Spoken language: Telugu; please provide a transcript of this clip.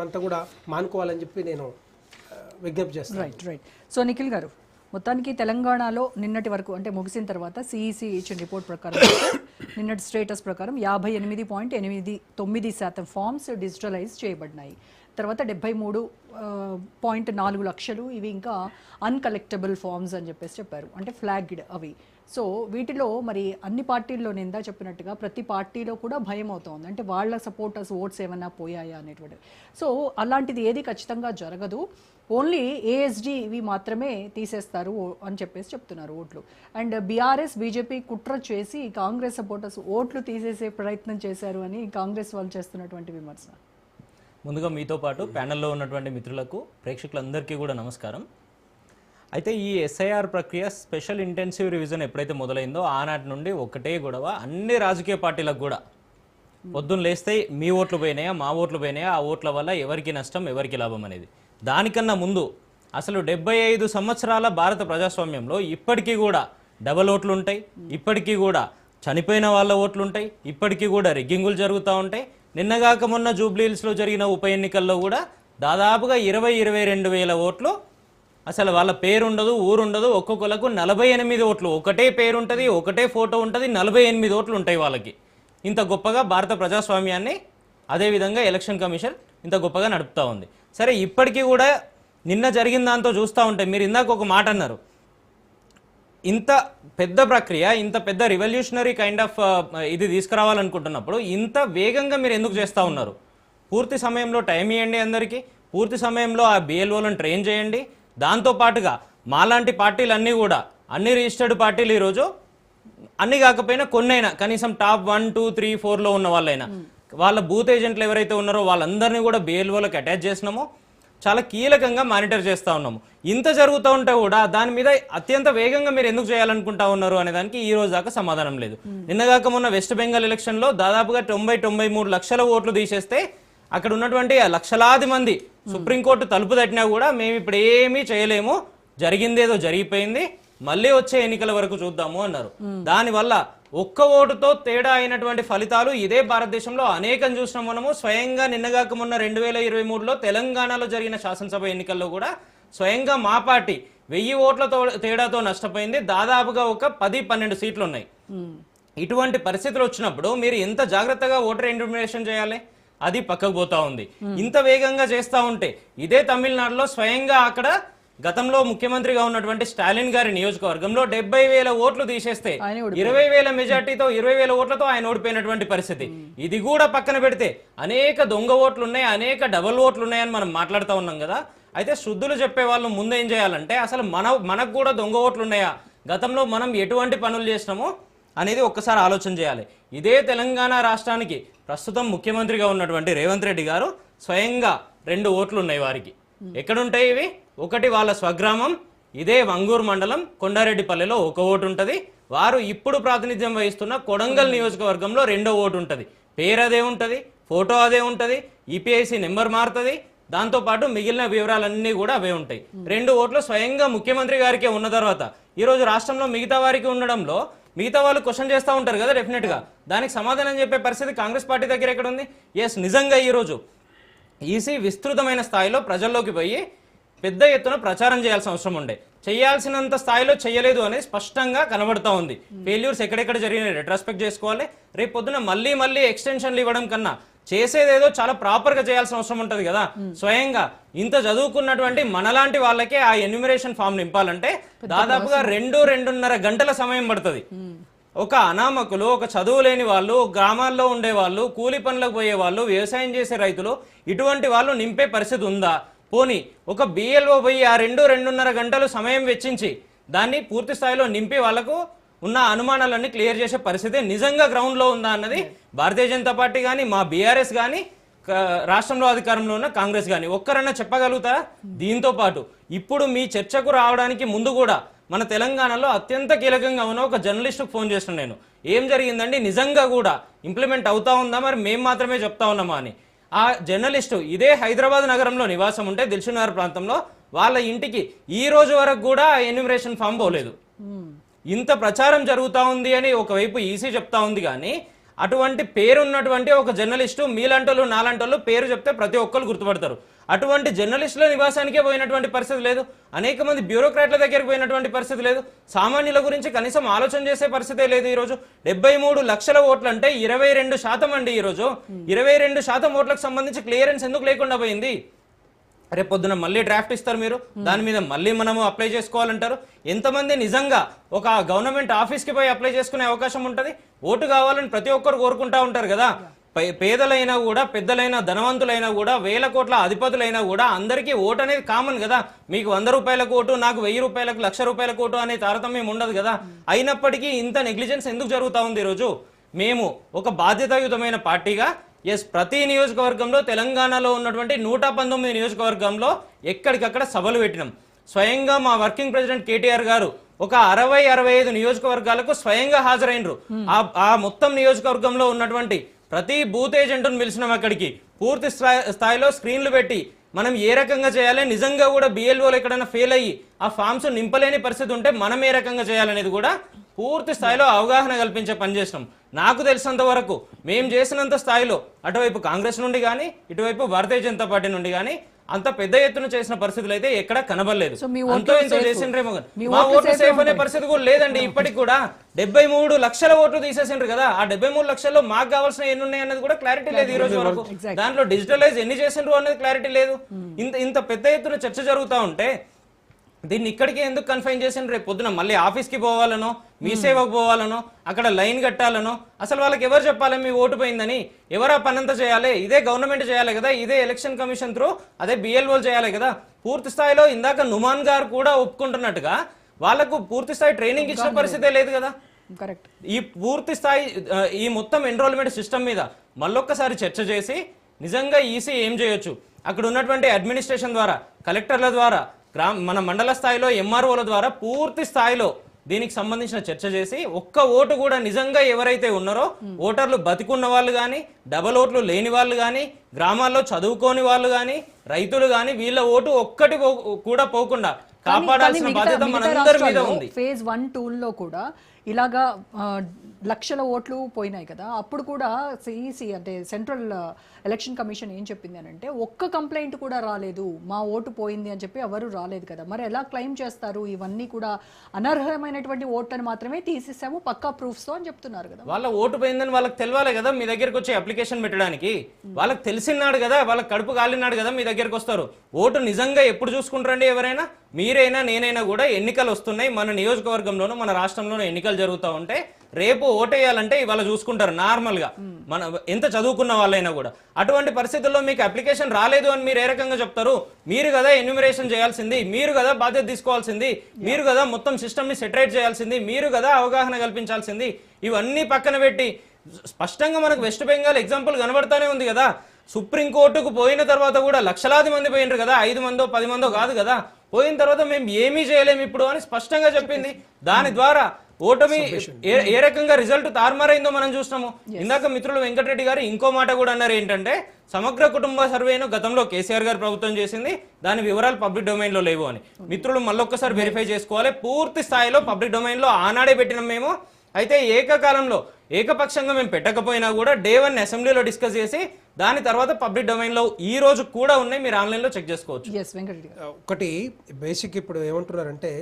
అంతా కూడా మానుకోవాలని చెప్పి నేను విజ్ఞప్తి చేస్తాను. రైట్. సో నిఖిల్ గారు, మొత్తానికి తెలంగాణలో నిన్నటి వరకు అంటే ముగిసిన తర్వాత సిఈసి ఇచ్చిన రిపోర్ట్ ప్రకారం నిన్నటి స్టేటస్ ప్రకారం 58.89% ఫామ్స్ డిజిటలైజ్ చేయబడినాయి. తర్వాత 73.4 లక్షలు ఇవి ఇంకా అన్కలెక్టబుల్ ఫామ్స్ అని చెప్పారు, అంటే ఫ్లాగ్డ్ అవి. సో వీటిలో మరి అన్ని పార్టీల్లో నిందా చెప్పినట్టుగా ప్రతి పార్టీలో కూడా భయం అవుతోంది, అంటే వాళ్ళ సపోర్టర్స్ ఓట్స్ ఏమన్నా పోయాయా అనేటువంటిది. సో అలాంటిది ఏది ఖచ్చితంగా జరగదు, ఓన్లీ ఏఎస్డి ఇవి మాత్రమే తీసేస్తారు అని చెప్తున్నారు ఓట్లు. అండ్ బీఆర్ఎస్ బీజేపీ కుట్ర చేసి కాంగ్రెస్ సపోర్టర్స్ ఓట్లు తీసేసే ప్రయత్నం చేశారు అని కాంగ్రెస్ వాళ్ళు చేస్తున్నటువంటి విమర్శ. ముందుగా మీతో పాటు ప్యానెల్లో ఉన్నటువంటి మిత్రులకు, ప్రేక్షకులందరికీ కూడా నమస్కారం. అయితే ఈ ఎస్ఐఆర్ ప్రక్రియ స్పెషల్ ఇంటెన్సివ్ రివిజన్ ఎప్పుడైతే మొదలైందో ఆనాటి నుండి ఒకటే గొడవ అన్ని రాజకీయ పార్టీలకు కూడా. పొద్దున్న లేస్తే మీ ఓట్లు పోయినాయా, మా ఓట్లు పోయినాయా, ఆ ఓట్ల వల్ల ఎవరికి నష్టం ఎవరికి లాభం అనేది. దానికన్నా ముందు అసలు 75 సంవత్సరాల భారత ప్రజాస్వామ్యంలో ఇప్పటికీ కూడా డబల్ ఓట్లు ఉంటాయి, ఇప్పటికీ కూడా చనిపోయిన వాళ్ళ ఓట్లు ఉంటాయి, ఇప్పటికీ కూడా రిగ్గింగులు జరుగుతూ ఉంటాయి. నిన్నగాక మొన్న జూబ్లీహిల్స్లో జరిగిన ఉప ఎన్నికల్లో కూడా దాదాపుగా 22 వేల ఓట్లు అసలు వాళ్ళ పేరు ఉండదు, ఊరు ఉండదు, ఒక్కొక్కలకు 48 ఓట్లు, ఒకటే పేరు ఉంటుంది, ఒకటే ఫోటో ఉంటుంది, 48 ఓట్లు ఉంటాయి వాళ్ళకి. ఇంత గొప్పగా భారత ప్రజాస్వామ్యాన్ని అదేవిధంగా ఎలక్షన్ కమిషన్ ఇంత గొప్పగా నడుపుతూ ఉంది. సరే, ఇప్పటికీ కూడా నిన్న జరిగిన దాంతో చూస్తూ ఉంటే మీరు ఇందాక ఒక మాట అన్నారు, ఇంత పెద్ద ప్రక్రియ, ఇంత పెద్ద రివల్యూషనరీ కైండ్ ఆఫ్ ఇది తీసుకురావాలనుకుంటున్నప్పుడు ఇంత వేగంగా మీరు ఎందుకు చేస్తూ ఉన్నారు? పూర్తి సమయంలో టైం ఇవ్వండి, అందరికీ పూర్తి సమయంలో ఆ బిఎల్ఓలను ట్రైన్ చేయండి. దాంతోపాటుగా మాలాంటి పార్టీలన్నీ కూడా, అన్ని రిజిస్టర్డ్ పార్టీలు ఈరోజు అన్ని కాకపోయినా కొన్నైనా కనీసం టాప్ 1, 2, 3, 4లో ఉన్న వాళ్ళైనా వాళ్ళ బూత్ ఏజెంట్లు ఎవరైతే ఉన్నారో వాళ్ళందరినీ కూడా బిఎల్ఓలకు అటాచ్ చేసినాము, చాలా కీలకంగా మానిటర్ చేస్తూ ఉన్నాము. ఇంత జరుగుతూ ఉంటే కూడా దాని మీద అత్యంత వేగంగా మీరు ఎందుకు చేయాలనుకుంటా ఉన్నారు అనే దానికి ఈ రోజు దాకా సమాధానం లేదు. నిన్నగాక మొన్న వెస్ట్ బెంగాల్ ఎలక్షన్లో దాదాపుగా 93 లక్షల ఓట్లు తీసేస్తే అక్కడ ఉన్నటువంటి లక్షలాది మంది సుప్రీంకోర్టు తలుపు తట్టినా కూడా మేము ఇప్పుడు ఏమీ చేయలేము, జరిగిందేదో జరిగిపోయింది, మళ్ళీ వచ్చే ఎన్నికల వరకు చూద్దాము అన్నారు. దానివల్ల ఒక్క ఓటుతో తేడా అయినటువంటి ఫలితాలు ఇదే భారతదేశంలో అనేకం చూసినాం మనము. స్వయంగా నిన్నగాక మొన్న 2023లో తెలంగాణలో జరిగిన శాసనసభ ఎన్నికల్లో కూడా స్వయంగా మా పార్టీ 1000 ఓట్లతో తేడాతో నష్టపోయింది. దాదాపుగా ఒక 10-12 సీట్లు ఉన్నాయి. ఇటువంటి పరిస్థితులు వచ్చినప్పుడు మీరు ఎంత జాగ్రత్తగా ఓటర్ ఎన్యూమరేషన్ చేయాలి? అది పక్కకు పోతా ఉంది. ఇంత వేగంగా చేస్తూ ఉంటే ఇదే తమిళనాడులో స్వయంగా అక్కడ గతంలో ముఖ్యమంత్రిగా ఉన్నటువంటి స్టాలిన్ గారి నియోజకవర్గంలో 70,000 ఓట్లు తీసేస్తే 20,000 మెజార్టీతో 20,000 ఓట్లతో ఆయన ఓడిపోయినటువంటి పరిస్థితి. ఇది కూడా పక్కన పెడితే అనేక దొంగ ఓట్లు ఉన్నాయి, అనేక డబల్ ఓట్లు ఉన్నాయని మనం మాట్లాడుతూ ఉన్నాం కదా. అయితే శుద్ధులు చెప్పే వాళ్ళు ముందు ఏం చేయాలంటే అసలు మనకు కూడా దొంగ ఓట్లు ఉన్నాయా, గతంలో మనం ఎటువంటి పనులు చేసినామో అనేది ఒక్కసారి ఆలోచన చేయాలి. ఇదే తెలంగాణ రాష్ట్రానికి ప్రస్తుతం ముఖ్యమంత్రిగా ఉన్నటువంటి రేవంత్ రెడ్డి గారు స్వయంగా 2 ఓట్లు ఉన్నాయి వారికి. ఎక్కడుంటాయి ఇవి? ఒకటి వాళ్ళ స్వగ్రామం ఇదే వంగూరు మండలం కొండారెడ్డిపల్లెలో 1 ఓటు ఉంటుంది. వారు ఇప్పుడు ప్రాతినిధ్యం వహిస్తున్న కొడంగల్ నియోజకవర్గంలో 2వ ఓటు ఉంటుంది. పేరు అదే ఉంటుంది, ఫోటో అదే ఉంటుంది, ఈపీఐసి నెంబర్ మారుతుంది, దాంతోపాటు మిగిలిన వివరాలన్నీ కూడా అవే ఉంటాయి. 2 ఓట్లు స్వయంగా ముఖ్యమంత్రి గారికే ఉన్న తర్వాత ఈరోజు రాష్ట్రంలో మిగతా వారికి ఉండడంలో మిగతా వాళ్ళు క్వశ్చన్ చేస్తూ ఉంటారు కదా, డెఫినెట్గా దానికి సమాధానం చెప్పే పరిస్థితి కాంగ్రెస్ పార్టీ దగ్గర ఎక్కడ ఉంది? ఎస్, నిజంగా ఈరోజు ఈసీ విస్తృతమైన స్థాయిలో ప్రజల్లోకి పోయి పెద్ద ఎత్తున ప్రచారం చేయాల్సిన అవసరం ఉండే, చేయాల్సినంత స్థాయిలో చేయలేదు అనేది స్పష్టంగా కనబడుతూ ఉంది. ఫెయిల్యూర్స్ ఎక్కడెక్కడ జరిగినాయి రెట్రాస్పెక్ట్ చేసుకోవాలి. రేపు పొద్దున మళ్ళీ ఎక్స్టెన్షన్లు ఇవ్వడం కన్నా చేసేదేదో చాలా ప్రాపర్గా చేయాల్సిన అవసరం ఉంటుంది కదా. స్వయంగా ఇంత చదువుకున్నటువంటి మనలాంటి వాళ్ళకే ఆ ఎన్యూమరేషన్ ఫామ్ నింపాలంటే దాదాపుగా 2-2.5 గంటల సమయం పడుతుంది. ఒక అనామకులు, ఒక చదువు లేని వాళ్ళు, గ్రామాల్లో ఉండే వాళ్ళు, కూలి పనులకు పోయే వాళ్ళు, వ్యవసాయం చేసే రైతులు, ఇటువంటి వాళ్ళు నింపే పరిస్థితి ఉందా? పోనీ ఒక బిఎల్ఓ పోయి ఆ 2-2.5 గంటలు సమయం వెచ్చించి దాన్ని పూర్తి స్థాయిలో నింపి వాళ్ళకు ఉన్న అనుమానాలన్నీ క్లియర్ చేసే పరిస్థితి నిజంగా గ్రౌండ్లో ఉందా అన్నది భారతీయ జనతా పార్టీ కానీ, మా బీఆర్ఎస్ కానీ, రాష్ట్రంలో అధికారంలో ఉన్న కాంగ్రెస్ కానీ ఒక్కరన్నా చెప్పగలుగుతారా? దీంతో పాటు ఇప్పుడు మీ చర్చకు రావడానికి ముందు కూడా మన తెలంగాణలో అత్యంత కీలకంగా ఉన్న ఒక జర్నలిస్ట్కి ఫోన్ చేసిన నేను, ఏం జరిగిందండి, నిజంగా కూడా ఇంప్లిమెంట్ అవుతా ఉందా, మరి మేము మాత్రమే చెప్తా ఉన్నామా అని. ఆ జర్నలిస్టు ఇదే హైదరాబాద్ నగరంలో నివాసం ఉంటే దిల్సుఖ్నగర్ ప్రాంతంలో వాళ్ళ ఇంటికి ఈ రోజు వరకు కూడా ఎన్యూమరేషన్ ఫామ్ పోలేదు. ఇంత ప్రచారం జరుగుతూ ఉంది అని ఒకవైపు ఈసీ చెప్తా ఉంది, కానీ అటువంటి పేరు ఉన్నటువంటి ఒక జర్నలిస్టు మీలాంటోళ్ళు నాలాంటోళ్ళు పేరు చెప్తే ప్రతి ఒక్కరు గుర్తుపడతారు. అటువంటి జర్నలిస్టుల నివాసానికే పోయినటువంటి పరిస్థితి లేదు, అనేక మంది బ్యూరోక్రాట్ల దగ్గరికి పోయినటువంటి పరిస్థితి లేదు, సామాన్యుల గురించి కనీసం ఆలోచన చేసే పరిస్థితే లేదు. ఈరోజు 73 లక్షల ఓట్లు అంటే 22% అండి. ఈరోజు 22% ఓట్లకు సంబంధించి క్లియరెన్స్ ఎందుకు లేకుండా పోయింది? రేపు పొద్దున మళ్ళీ డ్రాఫ్ట్ ఇస్తారు మీరు, దాని మీద మళ్ళీ మనము అప్లై చేసుకోవాలంటారు. ఎంతమంది నిజంగా ఒక గవర్నమెంట్ ఆఫీస్కి పోయి అప్లై చేసుకునే అవకాశం ఉంటుంది? ఓటు కావాలని ప్రతి ఒక్కరు కోరుకుంటా ఉంటారు కదా. పేదలైనా కూడా, పెద్దలైనా, ధనవంతులైనా కూడా, వేల కోట్ల అధిపతులైనా కూడా అందరికీ ఓటు అనేది కామన్ కదా. మీకు 100 రూపాయలకు ఓటు, నాకు 1000 రూపాయలకు, 1,00,000 రూపాయలకు ఓటు అనే తారతమ్యం ఉండదు కదా. అయినప్పటికీ ఇంత నెగ్లిజెన్స్ ఎందుకు జరుగుతూ ఉంది? ఈరోజు మేము ఒక బాధ్యతాయుతమైన పార్టీగా ప్రతి నియోజకవర్గంలో, తెలంగాణలో ఉన్నటువంటి 119 నియోజకవర్గంలో ఎక్కడికక్కడ సభలు పెట్టినాం. స్వయంగా మా వర్కింగ్ ప్రెసిడెంట్ కేటీఆర్ గారు ఒక 60-65 నియోజకవర్గాలకు స్వయంగా హాజరైనరు. ఆ మొత్తం నియోజకవర్గంలో ఉన్నటువంటి ప్రతి బూత్ ఏజెంట్ను పిలిచినాం. అక్కడికి పూర్తి స్థాయిలో స్క్రీన్లు పెట్టి మనం ఏ రకంగా చేయాలి, నిజంగా కూడా బిఎల్ఓలు ఎక్కడైనా ఫెయిల్ అయ్యి ఆ ఫామ్స్ నింపలేని పరిస్థితి ఉంటే మనం ఏ రకంగా చేయాలనేది కూడా పూర్తి స్థాయిలో అవగాహన కల్పించే పని చేసినాం. నాకు తెలిసినంత వరకు మేము చేసినంత స్థాయిలో అటువైపు కాంగ్రెస్ నుండి కానీ, ఇటువైపు భారతీయ జనతా పార్టీ నుండి కానీ అంత పెద్ద ఎత్తున చేసిన పరిస్థితులు అయితే ఎక్కడ కనబడలేదు. అంతో ఇంతో చేసిండ్రేమో మా ఓట్లు సేఫ్ అనే పరిస్థితి కూడా లేదండి. ఇప్పటికి కూడా 73 లక్షల ఓట్లు తీసేసిండ్రు కదా. ఆ 73 లక్షల్లో మాకు కావాల్సిన ఎన్ని ఉన్నాయి అన్నది కూడా క్లారిటీ లేదు ఈ రోజు వరకు. దాంట్లో డిజిటలైజ్ ఎన్ని చేసిండ్రు అనేది క్లారిటీ లేదు. ఇంత పెద్ద ఎత్తున చర్చ జరుగుతూ ఉంటే దీన్ని ఇక్కడికి ఎందుకు కన్ఫైన్ చేసిండ్రు? రేపు పొద్దున మళ్ళీ ఆఫీస్కి పోవాలనో, మీ సేవకు పోవాలనో, అక్కడ లైన్ కట్టాలనో, అసలు వాళ్ళకి ఎవరు చెప్పాలి మీ ఓటు పోయిందని? ఎవరు ఆ పనంతా చేయాలి? ఇదే గవర్నమెంట్ చేయాలి కదా, ఇదే ఎలక్షన్ కమిషన్ త్రూ అదే బిఎల్ఓలు చేయాలి కదా. పూర్తి స్థాయిలో ఇందాక నుమాన్ గారు కూడా ఒప్పుకుంటున్నట్టుగా వాళ్ళకు పూర్తి స్థాయి ట్రైనింగ్ ఇచ్చిన పరిస్థితే లేదు కదా. ఈ పూర్తి స్థాయి ఈ మొత్తం ఎన్రోల్మెంట్ సిస్టమ్ మీద మళ్ళొక్కసారి చర్చ చేసి నిజంగా ఈసీ ఏం చేయొచ్చు, అక్కడ ఉన్నటువంటి అడ్మినిస్ట్రేషన్ ద్వారా, కలెక్టర్ల ద్వారా, మన మండల స్థాయిలో ఎంఆర్ఓల ద్వారా పూర్తి స్థాయిలో దీనికి సంబంధించిన చర్చ చేసి ఒక్క ఓటు కూడా నిజంగా ఎవరైతే ఉన్నారో ఓటర్లు బతికున్న వాళ్ళు కానీ, డబల్ ఓట్లు లేని వాళ్ళు కానీ, గ్రామాల్లో చదువుకోని వాళ్ళు కానీ, రైతులు కానీ, వీళ్ళ ఓటు ఒక్కటి కూడా పోకుండా కాపాడాల్సిన బాధ్యత మనందరి మీద ఉంది. ఫేజ్ 1, 2లో కూడా ఇలాగా లక్షల ఓట్లు పోయినాయి కదా. అప్పుడు కూడా సిఈసి అంటే సెంట్రల్ ఎలక్షన్ కమిషన్ ఏం చెప్పింది అని అంటే ఒక్క కంప్లైంట్ కూడా రాలేదు, మా ఓటు పోయింది అని చెప్పి ఎవరు రాలేదు కదా. మరి ఎలా క్లెయిమ్ చేస్తారు? ఇవన్నీ కూడా అనర్హమైనటువంటి ఓట్లను మాత్రమే తీసేసాము పక్కా ప్రూఫ్స్తో అని చెప్తున్నారు కదా. వాళ్ళ ఓటు పోయిందని వాళ్ళకి తెలవాలి కదా మీ దగ్గరకు వచ్చి అప్లికేషన్ పెట్టడానికి. వాళ్ళకి తెలిసినాడు కదా, వాళ్ళకి కడుపు కాలినాడు కదా మీ దగ్గరకు వస్తారు. ఓటు నిజంగా ఎప్పుడు చూసుకుంటారండి ఎవరైనా? మీరైనా నేనైనా కూడా ఎన్నికలు వస్తున్నాయి, మన నియోజకవర్గంలోనూ మన రాష్ట్రంలోనూ ఎన్నికలు జరుగుతూ ఉంటే రేపు ఓటేయాలంటే ఇవాళ చూసుకుంటారు నార్మల్గా, మన ఎంత చదువుకున్న వాళ్ళైనా కూడా. అటువంటి పరిస్థితుల్లో మీకు అప్లికేషన్ రాలేదు అని మీరు ఏ రకంగా చెప్తారు? మీరు కదా ఎన్యూమరేషన్ చేయాల్సింది, మీరు కదా బాధ్యత తీసుకోవాల్సింది, మీరు కదా మొత్తం సిస్టమ్ని సెటరేట్ చేయాల్సింది, మీరు కదా అవగాహన కల్పించాల్సింది. ఇవన్నీ పక్కన పెట్టి స్పష్టంగా మనకు వెస్ట్ బెంగాల్ ఎగ్జాంపుల్ కనబడతానే ఉంది కదా. సుప్రీంకోర్టుకు పోయిన తర్వాత కూడా లక్షలాది మంది పోయినరు కదా, 5 మందో 10 మందో కాదు కదా. పోయిన తర్వాత మేము ఏమీ చేయలేము ఇప్పుడు అని స్పష్టంగా చెప్పింది. దాని ద్వారా ఓటమి ఏ రకంగా రిజల్ట్ తారుమారైందో మనం చూసినాము. ఇందాక మిత్రులు వెంకటరెడ్డి గారు ఇంకో మాట కూడా అన్నారు, ఏంటంటే సమగ్ర కుటుంబ సర్వేను గతంలో కేసీఆర్ గారు ప్రభుత్వం చేసింది, దాని వివరాలు పబ్లిక్ డొమైన్ లో లేవు అని. మిత్రులు మళ్ళొక్కసారి వెరిఫై చేసుకోవాలి. పూర్తి స్థాయిలో పబ్లిక్ డొమైన్ లో ఆనాడే పెట్టినాం మేము. అయితే ఏకకాలంలో ఏకపక్షంగా మేము పెట్టకపోయినా కూడా Day 1 అసెంబ్లీలో డిస్కస్ చేసి దాని తర్వాత పబ్లిక్ డొమైన్ లో ఈ రోజు కూడా ఉన్నాయి, మీరు ఆన్లైన్ లో చెక్ చేసుకోవచ్చు. ఒకటి బేసిక్ ఇప్పుడు ఏమంటున్నారంటే